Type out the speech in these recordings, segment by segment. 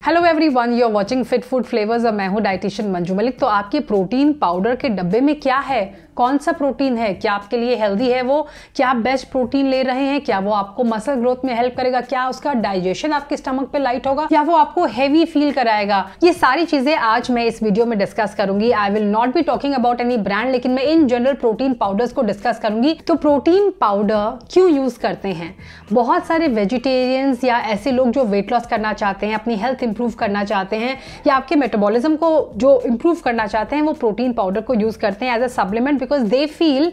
Hello everyone, you are watching fit food flavours और मैं हूं डाइटिशियन मंजू मलिक। तो आपके प्रोटीन पाउडर के डब्बे में क्या है, कौन सा प्रोटीन है, क्या आपके लिए हेल्दी है वो, क्या आप बेस्ट प्रोटीन ले रहे हैं, क्या वो आपको मसल ग्रोथ में हेल्प करेगा, क्या उसका डाइजेशन आपके स्टमक पे लाइट होगा या वो आपको हेवी फील कराएगा, ये सारी चीजें आज मैं इस वीडियो में डिस्कस करूंगी। I will not be talking about any brand, लेकिन मैं इन जनरल प्रोटीन पाउडर्स को डिस्कस करूंगी। तो प्रोटीन पाउडर क्यों यूज करते हैं? बहुत सारे वेजिटेरियंस या ऐसे लोग जो वेट लॉस करना चाहते हैं, अपनी हेल्थ इंप्रूव करना चाहते हैं या आपके मेटाबॉलिज्म को जो इंप्रूव करना चाहते हैं, वो प्रोटीन पाउडर को यूज करते हैं as a supplement, because they feel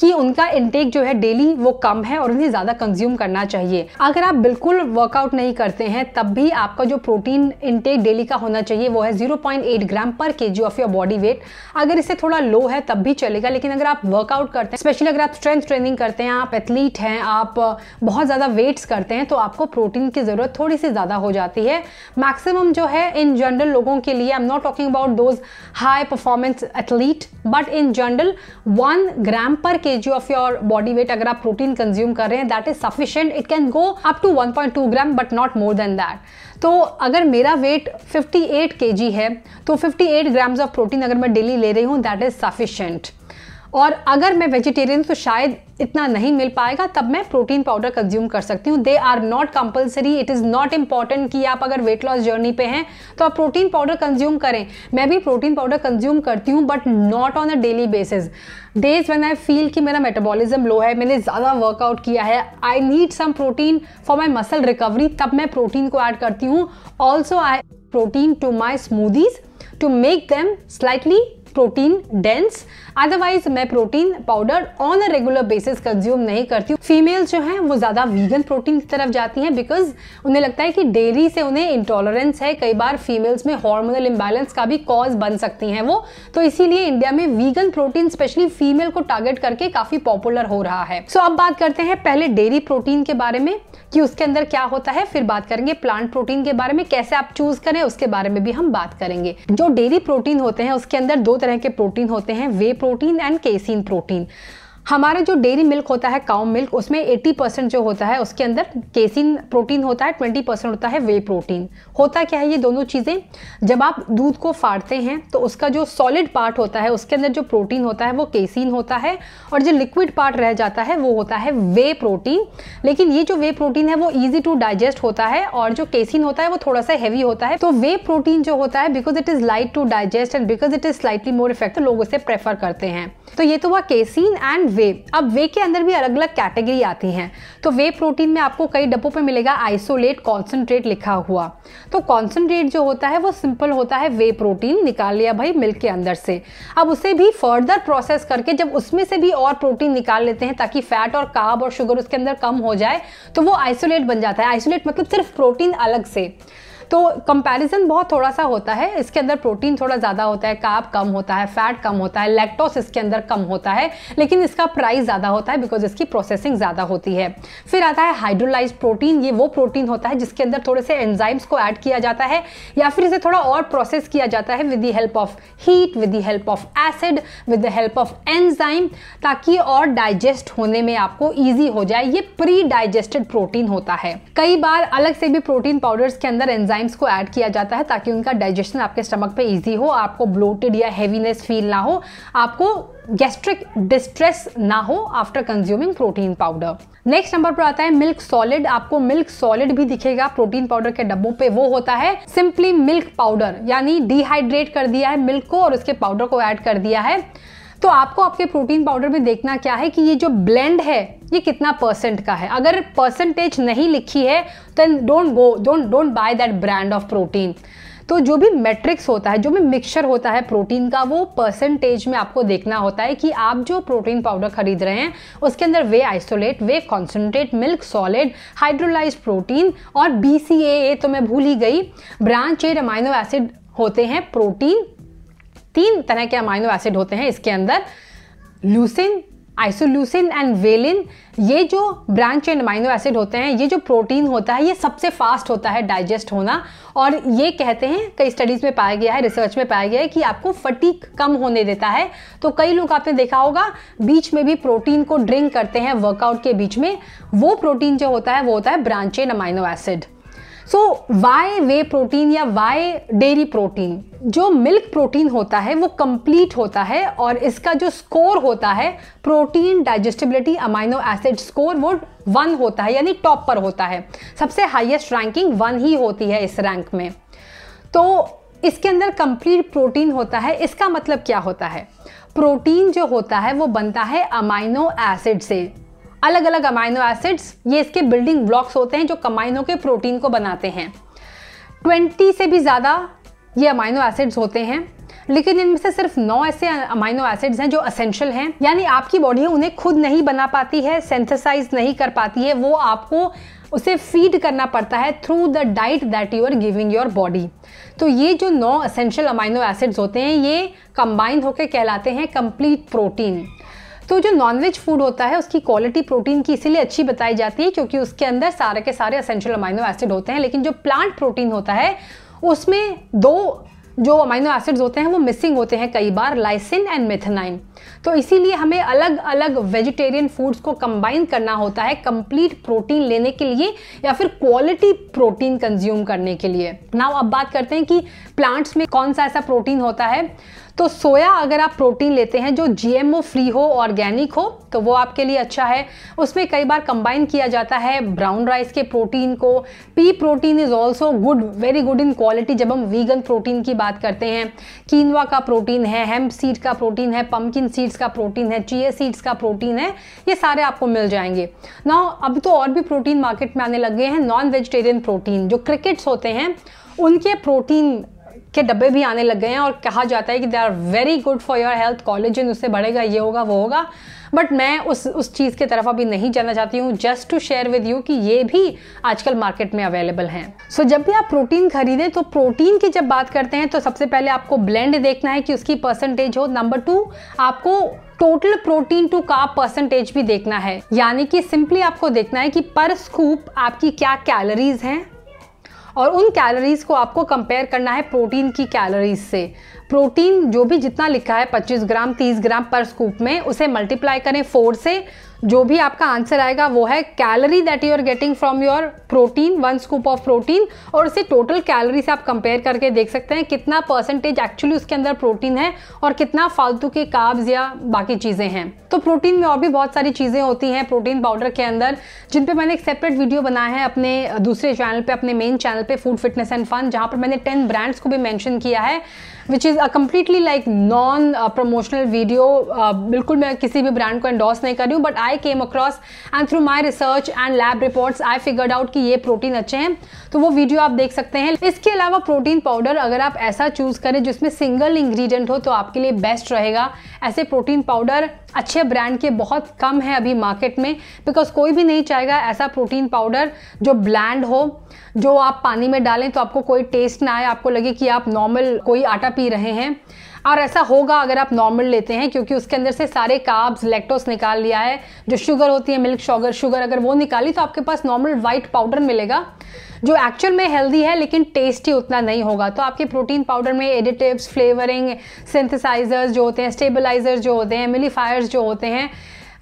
कि उनका इनटेक जो है डेली वो कम है और उन्हें ज़्यादा कंज्यूम करना चाहिए। अगर आप बिल्कुल वर्कआउट नहीं करते हैं तब भी आपका जो प्रोटीन इनटेक डेली का होना चाहिए वो है 0.8 ग्राम पर KG of your body weight. अगर इससे थोड़ा लो है तब भी चलेगा, लेकिन अगर आप वर्कआउट करते हैं, स्पेशली अगर आप स्ट्रेंथ ट्रेनिंग करते हैं, आप एथलीट हैं, आप बहुत ज़्यादा वेट्स करते हैं, तो आपको प्रोटीन की ज़रूरत थोड़ी सी ज़्यादा हो जाती है। मैक्सिमम जो है इन जनरल लोगों के लिए, I am not talking about those high performance athlete, but in general 1 ग्राम पर kg of your body weight अगर आप प्रोटीन कंज्यूम कर रहे हैं, that is sufficient. It can go up to 1.2 gram but not more than that. तो अगर मेरा wait 58 kg है तो 58 ग्राम्स ऑफ प्रोटीन अगर मैं डेली ले रही हूँ, that is sufficient. और अगर मैं वेजिटेरियन तो शायद इतना नहीं मिल पाएगा, तब मैं प्रोटीन पाउडर कंज्यूम कर सकती हूँ। They are not compulsory, it is not important कि आप अगर वेट लॉस जर्नी पे हैं तो आप प्रोटीन पाउडर कंज्यूम करें। मैं भी प्रोटीन पाउडर कंज्यूम करती हूँ but not on a daily basis. Days when I feel कि मेरा मेटाबॉलिज्म लो है, मैंने ज़्यादा वर्कआउट किया है, I need some protein for my muscle recovery, तब मैं प्रोटीन को ऐड करती हूँ। Also I protein to my smoothies to make them slightly protein dense. Otherwise मैं protein powder on a regular basis consume नहीं करती हूँ। फीमेल्स जो हैं वो ज़्यादा वीगन प्रोटीन की तरफ जाती हैं बिकॉज उन्हें लगता है कि डेयरी से उन्हें इंटॉलरेंस है। कई बार फीमेल्स में हार्मोनल इम्बैलेंस का भी कॉज बन सकती हैं वो, तो इसीलिए इंडिया में वीगन प्रोटीन स्पेशली फीमेल को टारगेट करके काफ़ी पॉपुलर हो रहा है। सो अब बात करते हैं पहले डेयरी प्रोटीन के बारे में कि उसके अंदर क्या होता है, फिर बात करेंगे प्लांट प्रोटीन के बारे में, कैसे आप चूज करें उसके बारे में भी हम बात करेंगे। जो डेयरी प्रोटीन होते हैं उसके अंदर 2 तरह के प्रोटीन होते हैं, वे प्रोटीन एंड केसीन प्रोटीन। हमारा जो डेयरी मिल्क होता है, काउ मिल्क, उसमें 80% जो होता है उसके अंदर केसीन प्रोटीन होता है, 20% होता है वे प्रोटीन। होता क्या है ये दोनों चीज़ें? जब आप दूध को फाड़ते हैं तो उसका जो सॉलिड पार्ट होता है उसके अंदर जो प्रोटीन होता है वो केसीन होता है, और जो लिक्विड पार्ट रह जाता है वो होता है वे प्रोटीन। लेकिन ये जो वे प्रोटीन है वो ईजी टू डाइजेस्ट होता है और जो केसीन होता है वो थोड़ा सा हैवी होता है। तो वे प्रोटीन जो होता है, because it is light to digest and because it is slightly more effective, लोग उसे प्रेफर करते हैं। तो ये तो हुआ केसीन एंड वे। अब वे के अंदर भी अलग अलग कैटेगरी आती हैं। तो वे प्रोटीन में आपको कई डब्बों पे मिलेगा आइसोलेट कॉन्सेंट्रेट लिखा हुआ। तो कॉन्सेंट्रेट जो होता है वो सिंपल होता है वे प्रोटीन, निकाल लिया भाई मिल्क के अंदर से। अब उसे भी फर्दर प्रोसेस करके जब उसमें से भी और प्रोटीन निकाल लेते हैं ताकि फैट और कार्ब और शुगर उसके अंदर कम हो जाए, तो वो आइसोलेट बन जाता है। आइसोलेट मतलब सिर्फ प्रोटीन अलग से। तो कंपैरिजन बहुत थोड़ा सा होता है, इसके अंदर प्रोटीन थोड़ा ज़्यादा होता है, कार्ब कम होता है, फैट कम होता है, लैक्टोस इसके अंदर कम होता है, लेकिन इसका प्राइस ज़्यादा होता है बिकॉज इसकी प्रोसेसिंग ज़्यादा होती है। फिर आता है हाइड्रोलाइज्ड प्रोटीन। ये वो प्रोटीन होता है जिसके अंदर थोड़े से एंजाइम्स को ऐड किया जाता है या फिर इसे थोड़ा और प्रोसेस किया जाता है with the help of heat, with the help of acid, with the help of enzyme, ताकि और डाइजेस्ट होने में आपको ईजी हो जाए। ये प्री डाइजेस्टेड प्रोटीन होता है। कई बार अलग से भी प्रोटीन पाउडर्स के अंदर एंजाइम्स को ऐड किया जाता है ताकि उनका डाइजेशन आपके स्टमक पे इजी हो, आपको ब्लोटेड या हेवीनेस फील ना हो, आपको गैस्ट्रिक डिस्ट्रेस ना हो after consuming protein powder. Next number पर आता है मिल्क सॉलिड। आपको मिल्क सॉलिड भी दिखेगा प्रोटीन पाउडर के डब्बों पे। वो होता है सिंपली मिल्क पाउडर, यानी डिहाइड्रेट कर दिया है मिल्क को और उसके पाउडर को ऐड कर दिया है। तो आपको आपके प्रोटीन पाउडर में देखना क्या है कि ये जो ब्लेंड है ये कितना परसेंट का है। अगर परसेंटेज नहीं लिखी है then don't buy that brand of protein. तो जो भी मैट्रिक्स होता है, जो भी मिक्सचर होता है प्रोटीन का, वो परसेंटेज में आपको देखना होता है कि आप जो प्रोटीन पाउडर खरीद रहे हैं उसके अंदर whey isolate, whey concentrate, milk solid, hydrolysed protein और BCAA तो मैं भूल ही गई, ब्रांच चेन अमाइनो एसिड होते हैं। प्रोटीन 3 तरह के अमाइनो एसिड होते हैं इसके अंदर, ल्यूसिन, आइसोल्यूसिन एंड वेलिन। ये जो ब्रांच चेन अमाइनो एसिड होते हैं, ये जो प्रोटीन होता है, ये सबसे फास्ट होता है डाइजेस्ट होना। और ये कहते हैं, कई स्टडीज में पाया गया है, रिसर्च में पाया गया है कि आपको फटीग कम होने देता है। तो कई लोग आपने देखा होगा बीच में भी प्रोटीन को ड्रिंक करते हैं वर्कआउट के बीच में। वो प्रोटीन जो होता है वो होता है ब्रांच चेन अमाइनो एसिड। सो वाई वे प्रोटीन या वाई डेयरी प्रोटीन? जो मिल्क प्रोटीन होता है वो कंप्लीट होता है और इसका जो स्कोर होता है protein digestibility amino acid score वो 1 होता है, यानी टॉप पर होता है। सबसे हाईएस्ट रैंकिंग 1 ही होती है इस रैंक में। तो इसके अंदर कंप्लीट प्रोटीन होता है। इसका मतलब क्या होता है? प्रोटीन जो होता है वो बनता है अमाइनो एसिड से, अलग अलग अमाइनो एसिड्स, ये इसके बिल्डिंग ब्लॉक्स होते हैं जो अमाइनो के प्रोटीन को बनाते हैं। 20 से भी ज़्यादा ये अमाइनो एसिड्स होते हैं, लेकिन इनमें से सिर्फ 9 ऐसे अमाइनो एसिड्स हैं जो असेंशियल हैं, यानी आपकी बॉडी उन्हें खुद नहीं बना पाती है, सिंथेसाइज नहीं कर पाती है, वो आपको उसे फीड करना पड़ता है through the diet that you are giving your body. तो ये जो 9 असेंशियल अमाइनो एसिड्स होते हैं ये कंबाइन होकर कहलाते हैं कंप्लीट प्रोटीन। तो जो नॉनवेज फूड होता है उसकी क्वालिटी प्रोटीन की इसीलिए अच्छी बताई जाती है क्योंकि उसके अंदर सारे के सारे असेंशियल अमाइनो एसिड होते हैं, लेकिन जो प्लांट प्रोटीन होता है उसमें 2 जो अमाइनो एसिड्स होते हैं वो मिसिंग होते हैं कई बार, लाइसिन एंड मेथनाइन। तो इसीलिए हमें अलग अलग वेजिटेरियन फूड्स को कंबाइन करना होता है कंप्लीट प्रोटीन लेने के लिए या फिर क्वालिटी प्रोटीन कंज्यूम करने के लिए। नाउ अब बात करते हैं कि प्लांट्स में कौन सा ऐसा प्रोटीन होता है। तो सोया अगर आप प्रोटीन लेते हैं जो जीएमओ फ्री हो, ऑर्गेनिक हो, तो वो आपके लिए अच्छा है। उसमें कई बार कंबाइन किया जाता है ब्राउन राइस के प्रोटीन को। P protein is also good, very good in quality जब हम वीगन प्रोटीन की बात करते हैं। कीनवा का प्रोटीन है, हेम्प सीड का प्रोटीन है, पम्पकिन सीड्स का प्रोटीन है, चिया सीड्स का प्रोटीन है, ये सारे आपको मिल जाएंगे। नाउ अब तो और भी प्रोटीन मार्केट में आने लग गए हैं। नॉन वेजिटेरियन प्रोटीन जो क्रिकेट्स होते हैं उनके प्रोटीन के डब्बे भी आने लग गए हैं और कहा जाता है कि they are very good for your health, collagen उससे बढ़ेगा, ये होगा वो होगा। बट मैं उस चीज़ की तरफ अभी नहीं जाना चाहती हूँ, just to share with you कि ये भी आजकल मार्केट में अवेलेबल हैं। सो जब भी आप प्रोटीन खरीदें तो प्रोटीन की जब बात करते हैं तो सबसे पहले आपको ब्लेंड देखना है कि उसकी परसेंटेज हो। नंबर 2 आपको total protein to carb percentage भी देखना है, यानी कि सिंपली आपको देखना है कि पर स्कूप आपकी क्या कैलोरीज हैं और उन कैलोरीज को आपको कंपेयर करना है प्रोटीन की कैलोरीज से। प्रोटीन जो भी जितना लिखा है 25 ग्राम 30 ग्राम पर स्कूप में, उसे मल्टीप्लाई करें 4 से, जो भी आपका आंसर आएगा वो है calorie that you are getting from your protein, 1 scoop of protein, और उसे टोटल कैलोरी से आप कंपेयर करके देख सकते हैं कितना परसेंटेज एक्चुअली उसके अंदर प्रोटीन है और कितना फालतू के कार्ब्स या बाकी चीज़ें हैं। तो प्रोटीन में और भी बहुत सारी चीज़ें होती हैं प्रोटीन पाउडर के अंदर, जिन पे मैंने एक सेपरेट वीडियो बनाया है अपने दूसरे चैनल पे, अपने मेन चैनल पे फूड फिटनेस एंड फन, जहाँ पर मैंने 10 ब्रांड्स को भी मेंशन किया है, which is a completely like non promotional video. बिल्कुल मैं किसी भी ब्रांड को एंडोर्स नहीं कर रही हूँ, but I came across and through my research and lab reports I figured out कि ये प्रोटीन अच्छे हैं, तो वो वीडियो आप देख सकते हैं। इसके अलावा प्रोटीन पाउडर अगर आप ऐसा चूज करें जिसमें सिंगल इंग्रेडिएंट हो तो आपके लिए बेस्ट रहेगा। ऐसे प्रोटीन पाउडर अच्छे ब्रांड के बहुत कम है अभी मार्केट में, बिकॉज कोई भी नहीं चाहेगा ऐसा प्रोटीन पाउडर जो ब्लैंड हो, जो आप पानी में डालें तो आपको कोई टेस्ट ना आए, आपको लगे कि आप नॉर्मल कोई आटा पी रहे हैं। और ऐसा होगा अगर आप नॉर्मल लेते हैं, क्योंकि उसके अंदर से सारे कार्ब्स, लैक्टोस निकाल लिया है। जो शुगर होती है, मिल्क शुगर अगर वो निकाली तो आपके पास नॉर्मल वाइट पाउडर मिलेगा जो एक्चुअल में हेल्दी है लेकिन टेस्टी उतना नहीं होगा। तो आपके प्रोटीन पाउडर में एडिटिव्स, फ्लेवरिंग, सिंथेसाइजर्स जो होते हैं, स्टेबलाइजर्स जो होते हैं, एमिलिफायर्स जो होते हैं,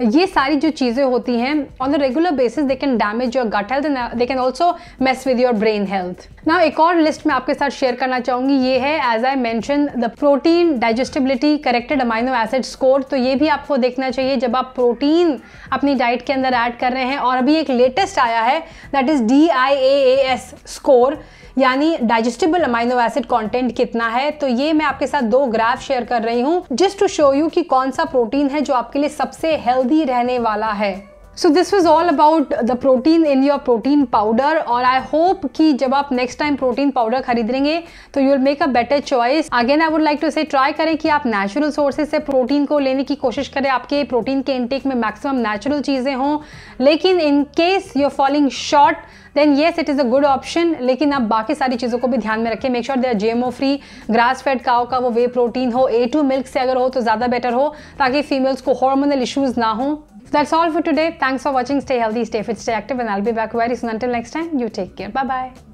ये सारी जो चीज़ें होती हैं on a regular basis they can damage your gut health and they can also mess with your brain health. ना एक और लिस्ट में आपके साथ शेयर करना चाहूँगी, ये है as I mention the protein digestibility corrected amino acid score. तो ये भी आपको देखना चाहिए जब आप प्रोटीन अपनी डाइट के अंदर ऐड कर रहे हैं। और अभी एक लेटेस्ट आया है दैट इज DIAAS स्कोर, यानी डाइजेस्टिबल अमाइनो एसिड कंटेंट कितना है। तो ये मैं आपके साथ 2 ग्राफ शेयर कर रही हूँ जस्ट टू शो यू कि कौन सा प्रोटीन है जो आपके लिए सबसे हेल्दी रहने वाला है। So this was all about the protein in your protein powder. और आई होप कि जब आप नेक्स्ट टाइम प्रोटीन पाउडर खरीदेंगे तो you will make a better choice. Again I would like to say try करें कि आप नेचुरल सोर्सेज से प्रोटीन को लेने की कोशिश करें, आपके प्रोटीन के इनटेक में मैक्सिमम नेचुरल चीज़ें हों। लेकिन in case you are falling short then yes it is a good option, लेकिन आप बाकी सारी चीज़ों को भी ध्यान में रखें। Make sure they are GMO free, grass fed cow का वो वे प्रोटीन हो, A2 मिल्क से अगर हो तो ज़्यादा बेटर हो, ताकि फीमेल्स को हार्मोनल इश्यूज ना हो। That's all for today. Thanks for watching. Stay healthy, stay fit, stay active, and I'll be back very soon. Until next time, you take care. Bye bye.